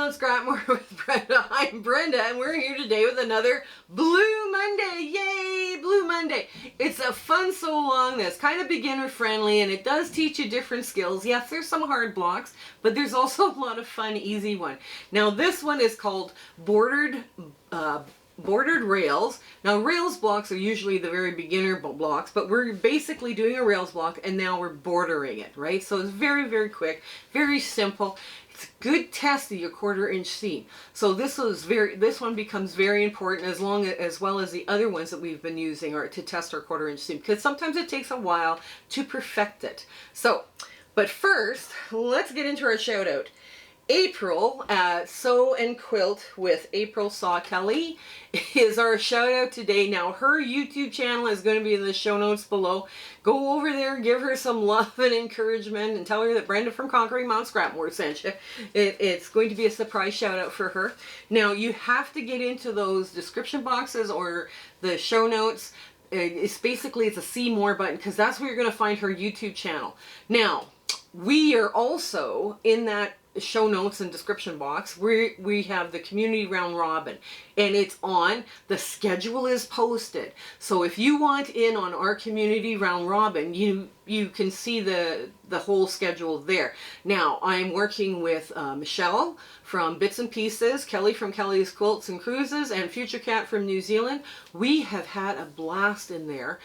on Scrapmore with Brenda. I'm Brenda, and we're here today with another Blue Monday. Yay, Blue Monday. It's a fun sew along that's kind of beginner friendly, and it does teach you different skills. Yes, there's some hard blocks, but there's also a lot of fun, easy one. Now this one is called bordered rails. Now rails blocks are usually the very beginner blocks, but we're basically doing a rails block and now we're bordering it, right? So it's very, very quick, very simple. It's a good test of your 1/4 inch seam. So this one becomes very important as well as the other ones that we've been using are to test our 1/4 inch seam, because sometimes it takes a while to perfect it. So, but first, let's get into our shout out. April at Sew Quilt with April Sawtelle is our shout out today. Now her YouTube channel is going to be in the show notes below. Go over there, give her some love and encouragement, and tell her that Brenda from Conquering Mount Scrapmore sent you. It's going to be a surprise shout out for her. Now you have to get into those description boxes or the show notes. It's a see more button, because that's where you're going to find her YouTube channel. Now we are also in that show notes and description box we have the community round robin, and it's on. The schedule is posted, so if you want in on our community round robin, you can see the whole schedule there. Now I'm working with Michelle from Bits and Pieces, Kelley from Kelley's Quilts and Cruises, and Future Cat from New Zealand. We have had a blast in there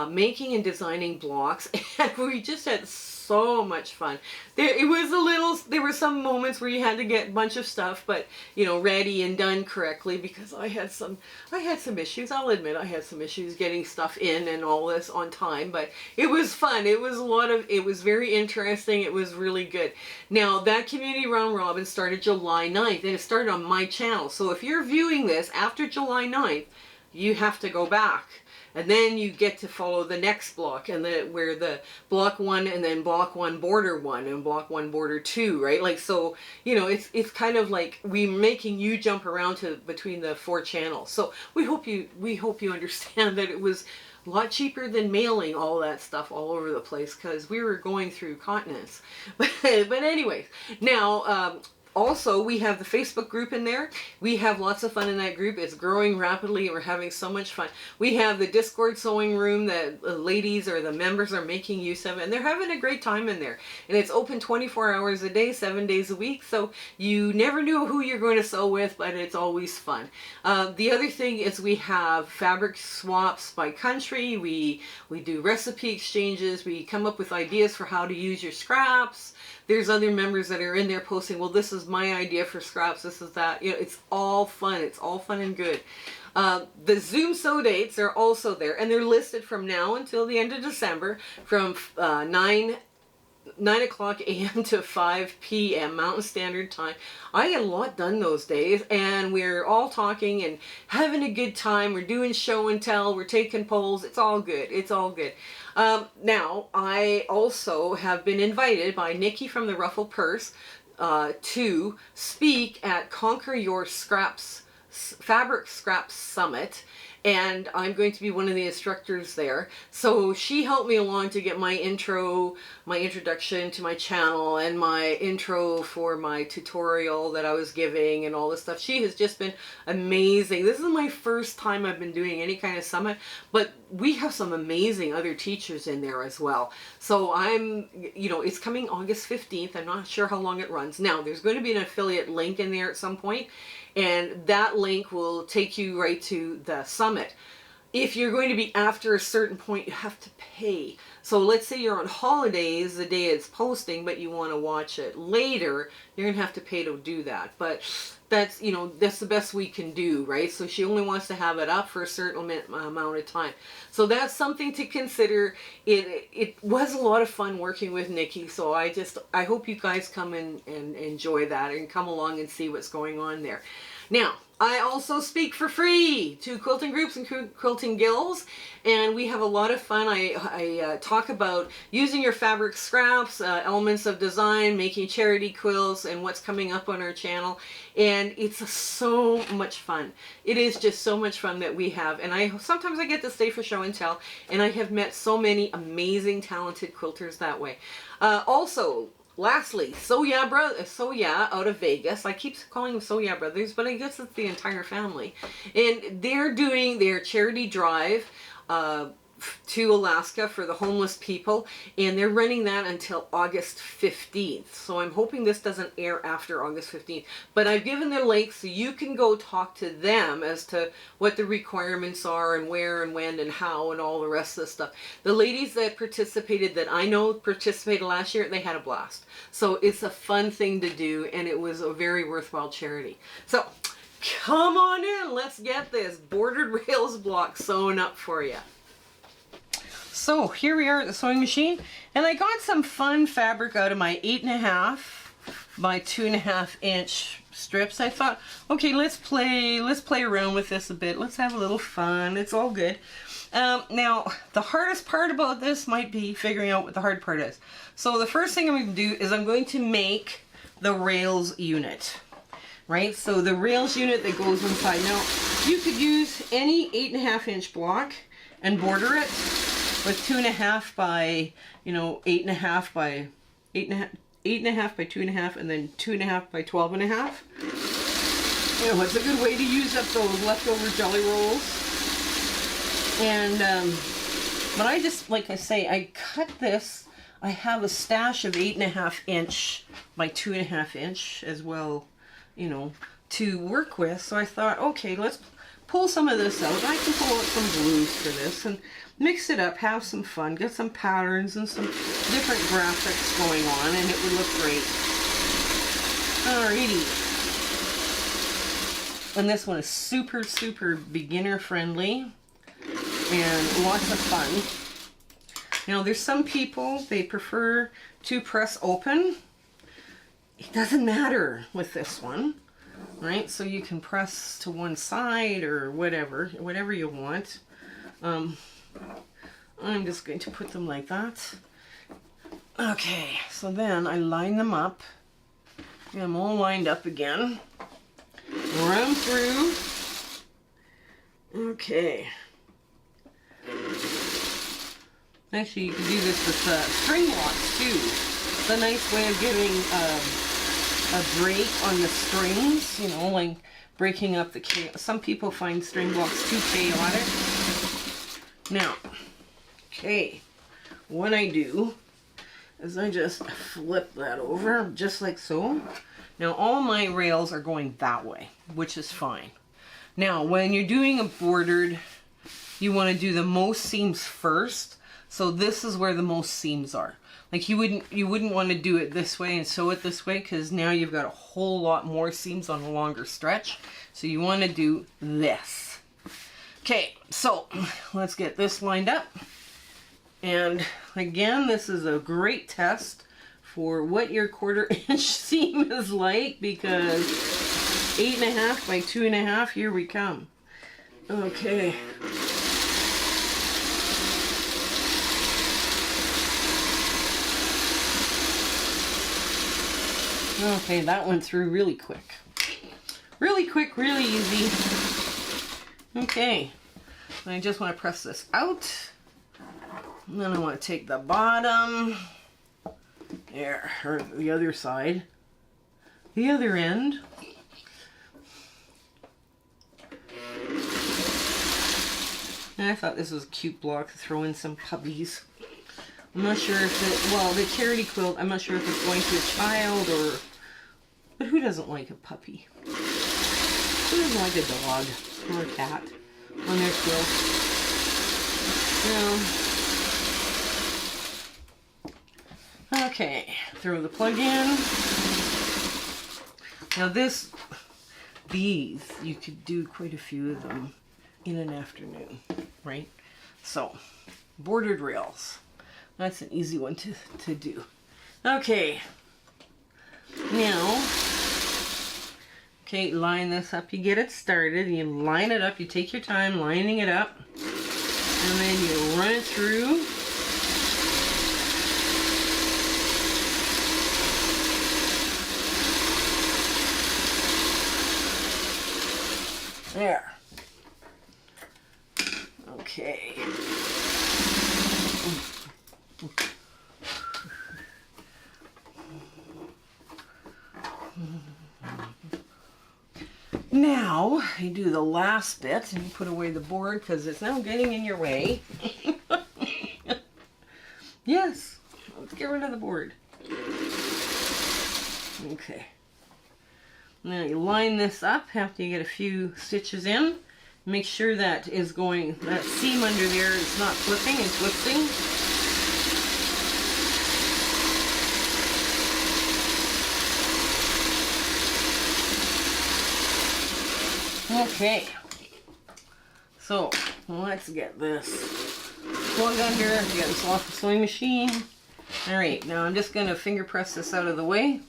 making and designing blocks, and we just had so much fun. There were some moments where you had to get a bunch of stuff, but ready and done correctly, because I had some issues. I'll admit I had some issues getting stuff in and all this on time, but it was fun. It was very interesting. It was really good. Now that community round robin started July 9th, and it started on my channel. So if you're viewing this after July 9th, you have to go back. And then you get to follow the next block, and where the block 1 and then block 1 border 1 and block 1 border 2, right? Like, so, it's kind of like we're making you jump around between the 4 channels. So we hope you understand that it was a lot cheaper than mailing all that stuff all over the place, because we were going through continents. But anyways, now, also, we have the Facebook group in there. We have lots of fun in that group. It's growing rapidly. We're having so much fun. We have the Discord sewing room that the ladies or the members are making use of, and they're having a great time in there. And it's open 24 hours a day, 7 days a week, so you never know who you're going to sew with, but it's always fun. The other thing is we have fabric swaps by country. We do recipe exchanges. We come up with ideas for how to use your scraps. There's other members that are in there posting, well, this is my idea for scraps, this is that. It's all fun. It's all fun and good. The Zoom sew dates are also there, and they're listed from now until the end of December, from 9 o'clock a.m. to 5 p.m. Mountain Standard Time. I get a lot done those days, and we're all talking and having a good time. We're doing show and tell. We're taking polls. It's all good. It's all good. Now, I also have been invited by Nikki from the Ruffled Purse to speak at Conquer Your Scraps Fabric Scraps Summit, and I'm going to be one of the instructors there. So she helped me along to get my introduction to my channel and my intro for my tutorial that I was giving and all this stuff. She has just been amazing. This is my first time I've been doing any kind of summit, but we have some amazing other teachers in there as well. So it's coming August 15th. I'm not sure how long it runs. Now, there's going to be an affiliate link in there at some point, and that link will take you right to the summit. If you're going to be after a certain point, you have to pay. So let's say you're on holidays the day it's posting, but you want to watch it later, you're going to have to pay to do that. But that's, that's the best we can do, right? So she only wants to have it up for a certain amount of time. So that's something to consider. It was a lot of fun working with Nikki, so I hope you guys come and enjoy that and come along and see what's going on there. Now, I also speak for free to quilting groups and quilting guilds, and we have a lot of fun. I talk about using your fabric scraps, elements of design, making charity quilts, and what's coming up on our channel. And it's so much fun. It is just so much fun that we have. And sometimes I get to stay for show and tell, and I have met so many amazing, talented quilters that way. Also, lastly, Sew Yeah out of Vegas. I keep calling them Sew Yeah Brothers, but I guess it's the entire family. And they're doing their charity drive to Alaska for the homeless people, and they're running that until August 15th. So I'm hoping this doesn't air after August 15th, but I've given the link so you can go talk to them as to what the requirements are and where and when and how and all the rest of the stuff. The ladies that participated, that I know participated last year, they had a blast. So it's a fun thing to do, and it was a very worthwhile charity. So come on in, let's get this bordered rails block sewn up for you. So here we are at the sewing machine, and I got some fun fabric out of my 8.5 by 2.5 inch strips. I thought, okay, let's play around with this a bit. Let's have a little fun. It's all good. Now, the hardest part about this might be figuring out what the hard part is. So the first thing I'm going to do is I'm going to make the rails unit. Right, so the rails unit that goes inside. Now, you could use any 8.5 inch block and border it with 2.5 by, 8.5 by 8.5 by 2.5, and then 2.5 by 12.5. It's a good way to use up those leftover jelly rolls. And but I just, like I say, I cut this. I have a stash of 8.5 inch by 2.5 inch as well, to work with. So I thought, okay, let's pull some of this out. I can pull out some blues for this and mix it up, have some fun, get some patterns and some different graphics going on, and it would look great. Alrighty. And this one is super, super beginner friendly and lots of fun. Now there's some people, they prefer to press open. It doesn't matter with this one. Right, so you can press to one side or whatever you want. I'm just going to put them like that. Okay, so then I line them up. Get them all lined up again. Run through. Okay. Actually, you can do this with string blocks too. It's a nice way of giving a break on the strings, like breaking up the chaos. Some people find string blocks too chaotic. Now, okay, what I do is I just flip that over, just like so. Now, all my rails are going that way, which is fine. Now, when you're doing a bordered, you want to do the most seams first. So this is where the most seams are. Like you wouldn't want to do it this way and sew it this way, because now you've got a whole lot more seams on a longer stretch. So you want to do this. Okay, so let's get this lined up. And again, this is a great test for what your 1/4 inch seam is like, because 8.5 by 2.5, here we come. Okay. Okay, that went through really quick. Really quick, really easy. Okay, I just want to press this out. And then I want to take the bottom, there, or the other side, the other end. And I thought this was a cute block to throw in some puppies. I'm not sure if it, well, the charity quilt, I'm not sure if it's going to a child or, but who doesn't like a puppy? Who doesn't like a dog or a cat on their quilt? Okay, throw the plug in. Now these, you could do quite a few of them in an afternoon, right? So, bordered rails. That's an easy one to do. Okay. Now, okay, line this up. You get it started. You line it up. You take your time lining it up. And then you run it through. There. Okay. now you do the last bit and you put away the board because it's now getting in your way. Yes, let's get rid of the board. Okay. Now you line this up after you get a few stitches in. Make sure that seam under there is not flipping and twisting. Okay, so let's get this plug under. You got this off the sewing machine. All right, now I'm just going to finger press this out of the way.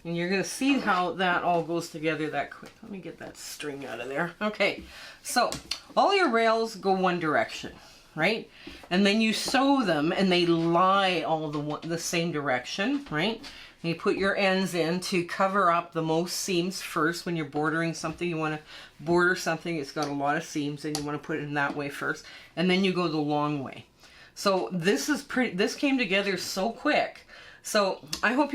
And you're going to see how that all goes together that quick. Let me get that string out of there. Okay, so all your rails go one direction, right? And then you sew them and they lie all the same direction, right? And you put your ends in to cover up the most seams first. When you're bordering something, you want to border something, it's got a lot of seams, and you want to put it in that way first. And then you go the long way. So this came together so quick. So I hope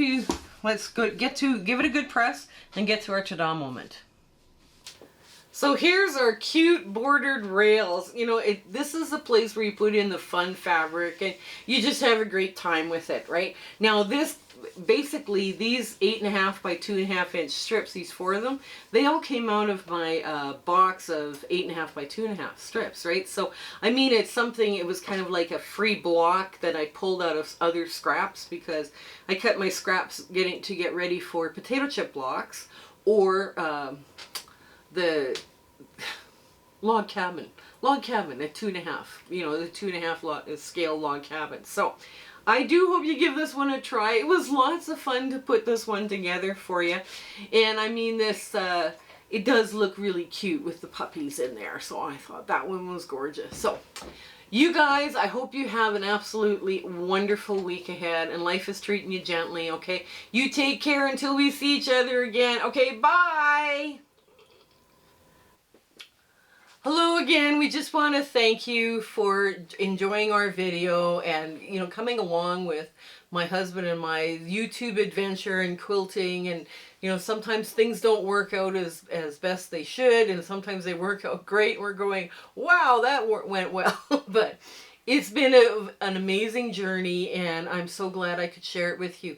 let's give it a good press and get to our ta-da moment. So here's our cute bordered rails. You know, this is the place where you put in the fun fabric and you just have a great time with it, right? Now basically these 8.5 by 2.5 inch strips, these 4 of them, they all came out of my box of 8.5 by 2.5 strips, right? So I mean, it was kind of like a free block that I pulled out of other scraps, because I cut my scraps to get ready for potato chip blocks or the log cabin at 2.5, you know, the 2.5 scale log cabin. So I do hope you give this one a try. It was lots of fun to put this one together for you. And I mean, it does look really cute with the puppies in there. So I thought that one was gorgeous. So you guys, I hope you have an absolutely wonderful week ahead and life is treating you gently, okay? You take care until we see each other again. Okay, bye! Hello again. We just want to thank you for enjoying our video and, you know, coming along with my husband and my YouTube adventure and quilting. And, you know, sometimes things don't work out as best they should, and sometimes they work out great. We're going, wow, that went well. But it's been an amazing journey, and I'm so glad I could share it with you.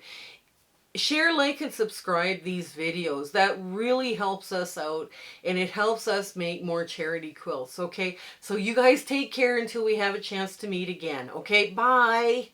Share, like, and subscribe these videos. That really helps us out, and it helps us make more charity quilts, okay? So you guys take care until we have a chance to meet again, okay? Bye!